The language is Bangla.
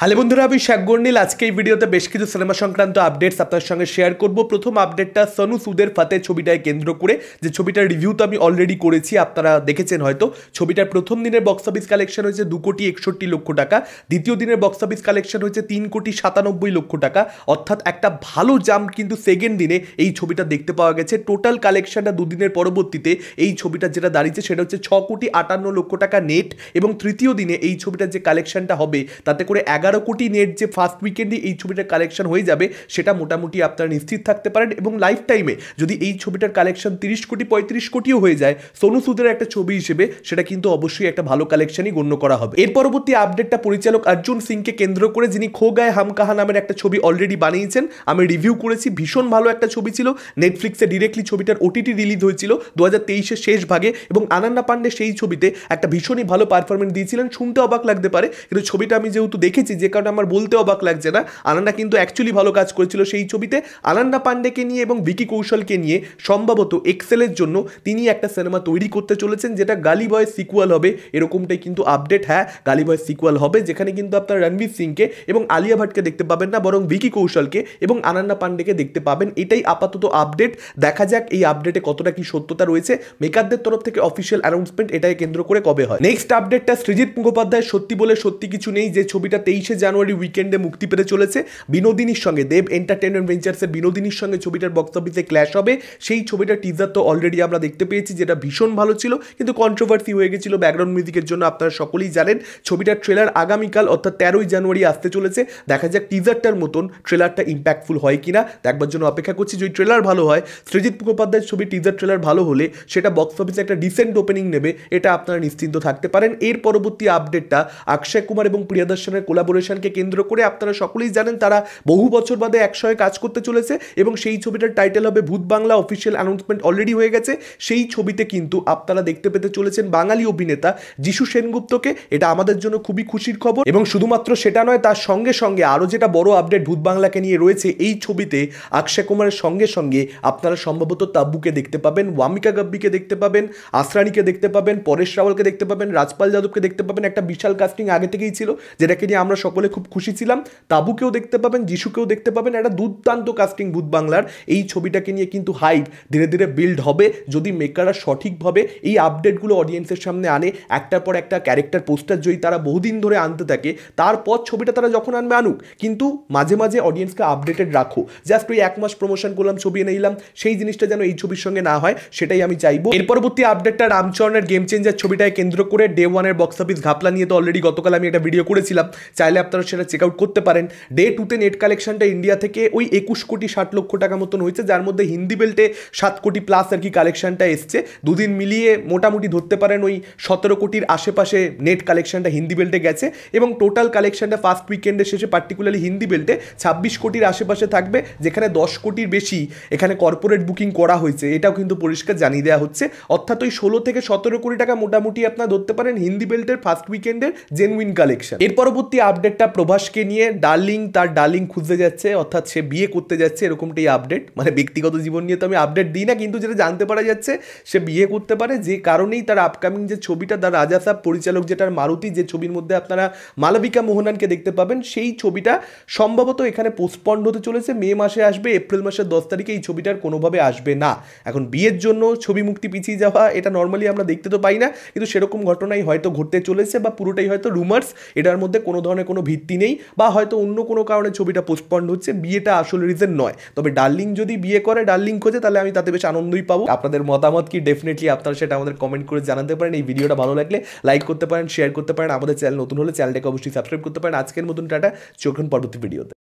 হ্যালো বন্ধুরা, আমি শাকগর্নিল। আজকে এই ভিডিওতে বেশ কিছু সিনেমা সংক্রান্ত আপডেটস আপনার সঙ্গে শেয়ার করব। প্রথম আপডেটটা সনু সুদের ফাতে ছবিটায় কেন্দ্র করে, যে ছবিটার রিভিউ তো আমি অলরেডি করেছি, আপনারা দেখেছেন হয়তো। ছবিটার প্রথম দিনের বক্স অফিস কালেকশন হয়েছে 2,61,00,000 টাকা, দ্বিতীয় দিনের বক্স অফিস কালেকশন হয়েছে 3,97,00,000 টাকা, অর্থাৎ একটা ভালো জাম্প কিন্তু সেকেন্ড দিনে এই ছবিটা দেখতে পাওয়া গেছে। টোটাল কালেকশনটা দুদিনের পরবর্তীতে এই ছবিটা যেটা দাঁড়িয়েছে সেটা হচ্ছে 6,58,00,000 টাকা নেট, এবং তৃতীয় দিনে এই ছবিটার যে কালেকশনটা হবে তাতে করে 11 কোটি নেট যে ফার্স্ট উইকেন্ডে এই ছবিটার কালেকশন হয়ে যাবে সেটা মোটামুটি আপনারা নিশ্চিত থাকতে পারেন। এবং লাইফ টাইমে যদি এই ছবিটার কালেকশন 30 কোটি 35 কোটিও হয়ে যায় সোনু সুদের একটা ছবি হিসেবে, সেটা কিন্তু অবশ্যই একটা ভালো কালেকশনই গণ্য করা হবে। এর পরবর্তী আপডেটটা পরিচালক অর্জুন সিংকে কেন্দ্র করে, যিনি খো গায়ে হাম কাহা নামের একটা ছবি অলরেডি বানিয়েছেন। আমি রিভিউ করেছি, ভীষণ ভালো একটা ছবি ছিল। নেটফ্লিক্সে ডিরেক্টলি ছবিটার ওটিটি রিলিজ হয়েছিল 2023-এর শেষ ভাগে, এবং আনান্না পান্ডে সেই ছবিতে একটা ভীষণই ভালো পারফরমেন্স দিয়েছিলেন। শুনতে অবাক লাগতে পারে, কিন্তু ছবিটা আমি যেহেতু দেখেছি, যে কারণে আমার বলতে অবাক লাগছে না। আনান্না কিন্তু অ্যাকচুয়ালি ভালো কাজ করেছিল সেই ছবিতে। আনান্না পান্ডেকে নিয়ে এবং ভিকি কৌশলকে নিয়ে সম্ভবত এক্সেলের জন্য তিনি একটা সিনেমা তৈরি করতে চলেছেন, যেটা গালি বয়ের সিকুয়াল হবে, এরকমটাই কিন্তু আপডেট। হ্যাঁ, গালি বয়ের সিকুয়াল হবে, যেখানে কিন্তু আপনার রণবীর সিংকে এবং আলিয়া ভাটকে দেখতে পাবেন না, বরং ভিকি কৌশলকে এবং আনান্না পান্ডেকে দেখতে পাবেন। এটাই আপাতত আপডেট। দেখা যাক এই আপডেটে কতটা কি সত্যতা রয়েছে। মেকারদের তরফ থেকে অফিসিয়াল অ্যানাউন্সমেন্ট এটাই কেন্দ্র করে কবে হয়। নেক্সট আপডেটটা সৃজিত মুখোপাধ্যায় সত্যি বলে সত্যি কিছু নেই, যে ছবিটা 23শে জানুয়ারি উইকেন্ডে মুক্তি পেতে চলেছে। বিনোদিনীর সঙ্গে, দেব এন্টারটেনমেন্ট ভেঞ্চার্সের বিনোদিনীর সঙ্গে ছবিটার বক্স অফিসে ক্ল্যাশ হবে। সেই ছবিটার টিজার তো অলরেডি আমরা দেখতে পেয়েছি, যেটা ভীষণ ভালো ছিল, কিন্তু কন্ট্রোভার্সি হয়ে গেছিল ব্যাকগ্রাউন্ড মিউজিকের জন্য। আপনারা সকলেই জানেন ছবিটার ট্রেলার আগামীকাল অর্থাৎ 13ই জানুয়ারি আসতে চলেছে। দেখা যাক টিজারটার মতন ট্রেলারটা ইম্প্যাক্টফুল হয় কিনা, দেখবার জন্য অপেক্ষা করছি। যদি ট্রেলার ভালো হয়, সৃজিত মুখোপাধ্যায়ের ছবি টিজার ট্রেলার ভালো হলে সেটা বক্স অফিসে একটা ডিসেন্ট ওপেনিং নেবে, এটা আপনারা নিশ্চিন্ত থাকতে পারেন। এর পরবর্তী আপডেটটা অক্ষয় কুমার এবং প্রিয়া দর্শনের কোলাবোরেশনকে কেন্দ্র করে। আপনারা সকলেই জানেন তারা বহু বছর বাদে একসঙ্গে কাজ করতে চলেছে, এবং সেই ছবিটার টাইটেল হবে ভূত বাংলা। অফিসিয়াল অ্যানাউন্সমেন্ট অলরেডি হয়ে গেছে। সেই ছবিতে কিন্তু আপনারা দেখতে পেতে চলেছেন বাঙালি অভিনেতা যিশু সেনগুপ্তকে। এটা আমাদের জন্য খুবই খুশির খবর, এবং শুধুমাত্র সেটা নয়, তার সঙ্গে সঙ্গে আরও যেটা বড় আপডেট ভূত বাংলাকে নিয়ে রয়েছে, এই ছবিতে অক্ষয় কুমারের সঙ্গে সঙ্গে আপনারা সম্ভবত তাব্বুকে দেখতে পাবেন, ওয়ামিকা গাব্বিকে দেখতে পাবেন, আসরানিকে দেখতে পাবেন, পরেশ রাওয়ালকে দেখতে পাবেন, রাজপাল যাদবকে দেখতে পাবেন। একটা বিশাল কাস্টিং আগে থেকেই ছিল, যেটাকে নিয়ে আমরা সকলে খুব খুশি ছিলাম। তাবুকেও দেখতে পাবেন, যিশুকেও দেখতে পাবেন। একটা দুর্দান্ত কাস্টিং ভূত বাংলার। এই ছবিটাকে নিয়ে কিন্তু হাইপ ধীরে ধীরে বিল্ড হবে, যদি মেকাররা সঠিকভাবে এই আপডেটগুলো অডিয়েন্সের সামনে আনে। একটার পর একটা ক্যারেক্টার পোস্টার যদি তারা বহুদিন ধরে আনতে থাকে, তারপর ছবিটা তারা যখন আনবে আনুক, কিন্তু মাঝে মাঝে অডিয়েন্সকে আপডেটেড রাখো। জাস্ট ওই 1 মাস প্রমোশন করলাম, ছবি এনে নিলাম, সেই জিনিসটা যেন এই ছবির সঙ্গে না হয়, সেটাই আমি চাইবো। এর পরবর্তী আপডেটটা রামচরণের গেম চেঞ্জার ছবিটাকে কেন্দ্র করে। ডে ওয়ানের বক্স অফিস ঘাপলা নিয়ে তো অলরেডি গতকাল আমি একটা ভিডিও করেছিলাম, চাইলে আপনারা সেটা চেক আউট করতে পারেন। ডে 2তে নেট কালেকশনটা ইন্ডিয়া থেকে ওই 21,60,00,000 টাকা মতন হয়েছে, যার মধ্যে হিন্দি বেল্টে 7 কোটি প্লাস আর কি কালেকশনটা এসছে। দুদিন মিলিয়ে মোটামুটি ধরতে পারেন ওই 17 কোটির আশেপাশে নেট কালেকশনটা হিন্দি বেল্টে গেছে, এবং টোটাল কালেকশনটা ফার্স্ট উইকেন্ডের শেষে পার্টিকুলারলি হিন্দি বেল্টে 26 কোটির আশেপাশে থাকবে, যেখানে 10 কোটির বেশি এখানে কর্পোরেট বুকিং করা হয়েছে। এটাও কিন্তু পরিষ্কার জানিয়ে দেওয়া হচ্ছে, অর্থাৎ ওই 16 থেকে 17 কোটি টাকা মোটামুটি আপনারা ধরতে পারেন হিন্দি বেল্টের ফার্স্ট উইকেন্ডের জেনুইন কালেকশন। এর পরবর্তী আপডেটটা প্রভাসকে নিয়ে। ডার্লিং তার ডার্লিং খুঁজতে যাচ্ছে, অর্থাৎ সে বিয়ে করতে যাচ্ছে, এরকমটাই আপডেট। মানে ব্যক্তিগত জীবন নিয়ে তো আমি আপডেট দিই না, কিন্তু যেটা জানতে পারা যাচ্ছে সে বিয়ে করতে পারে, যে কারণেই তার আপকামিং যে ছবিটা, তার রাজা সাহেব পরিচালক, যেটার মারুতি, যে ছবির মধ্যে আপনারা মালবিকা মোহনানকে দেখতে পাবেন, সেই ছবিটা সম্ভবত এখানে পোস্টপন্ড হতে চলেছে। মে মাসে আসবে, এপ্রিল মাসের 10 তারিখে এই ছবিটার কোনোভাবে আসবে না। এখন বিয়ের জন্য ছবি মুক্তি পিছিয়ে যাওয়া, এটা নর্মালি আমরা দেখতে তো পাই না, কিন্তু সেরকম ঘটনাই হয়তো ঘটতে চলেছে, বা পুরোটাই হয়তো রুমার্স, এটার মধ্যে কোনো ধরনের কোনো ভিত্তি নেই, বা হয়তো অন্য কোনো কারণে ছবিটা পোস্টপন্ড হচ্ছে। বিয়েটা আসল রিজন নয়। তবে ডার্লিং যদি বিয়ে করে, ডার্লিং খোঁজে, তাহলে আমি তাতে বেশ আনন্দই পাবো। আপনাদের মতামত কি ডেফিনেটলি আপনারা সেটা আমাদের কমেন্ট করে জানাতে পারেন। এই ভিডিওটা ভালো লাগলে লাইক করতে পারেন, শেয়ার করতে পারেন। আমাদের চ্যানেল নতুন হলে চ্যানেলটাকে অবশ্যই সাবস্ক্রাইব করতে পারেন। আজকের মতন টাটা, চোখ পরবর্তী ভিডিওতে।